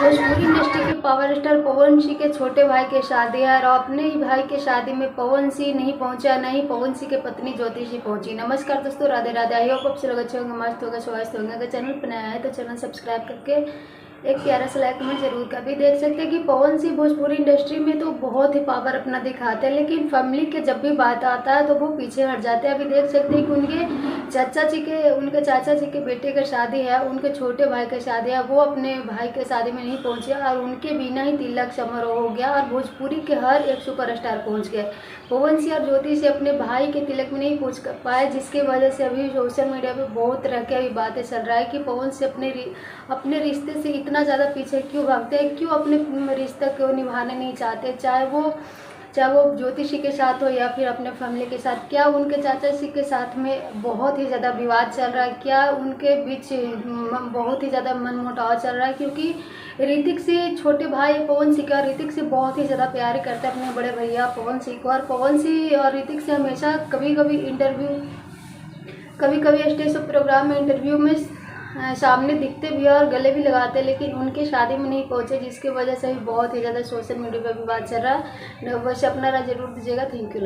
Bhojpuri industry के power star Pawan Singh के छोटे भाई की शादी है और अपने ही भाई के शादी में पवन सिंह नहीं पहुंचा, नहीं पवन सिंह के पत्नी ज्योति सिंह पहुंची। नमस्कार दोस्तों, राधे राधे। आई होप आप सब लोग अच्छे होंगे, मस्त होंगे, स्वस्थ होंगे। अगर चैनल पर नया है तो चैनल सब्सक्राइब करके एक प्यारा सा लाइक कमेंट जरूर कर। भी देख सकते हैं कि पवन सिंह भोजपुरी इंडस्ट्री में तो बहुत ही पावर अपना दिखाते हैं, लेकिन फैमिली के जब भी बात आता है तो वो पीछे हट जाते हैं। अभी देख सकते हैं कि उनके चाचा जी के बेटे का शादी है, उनके छोटे भाई का शादी है, वो अपने भाई के शादी में नहीं पहुंचे और उनके बिना ही तिलक समारोह हो गया और भोजपुरी के हर एक सुपरस्टार पहुंच गए। पवन सिंह और ज्योति से अपने भाई के तिलक में नहीं पहुंच पाए, जिसकी वजह से अभी सोशल मीडिया पे बहुत तरह की अभी बातें चल रहा है कि पवन से अपने रिश्ते से इतना ज़्यादा पीछे क्यों भागते हैं, क्यों अपने रिश्ता क्यों निभाने नहीं चाहते, चाहे वो ज्योति सिंह के साथ हो या फिर अपने फैमिली के साथ। क्या उनके चाचा जी के साथ में बहुत ही ज़्यादा विवाद चल रहा है, क्या उनके बीच बहुत ही ज़्यादा मनमुटाव चल रहा है, क्योंकि ऋतिक से छोटे भाई पवन सिंह का ऋतिक से बहुत ही ज़्यादा प्यार करते हैं अपने बड़े भैया पवन सिंह को। और पवन सिंह और ऋतिक से हमेशा कभी कभी स्टेज प्रोग्राम में इंटरव्यू में सामने दिखते भी और गले भी लगाते हैं, लेकिन उनके शादी में नहीं पहुंचे, जिसकी वजह से भी बहुत ही ज़्यादा सोशल मीडिया पर विवाद चल रहा है। वैसे अपना राय जरूर दीजिएगा। Thank you.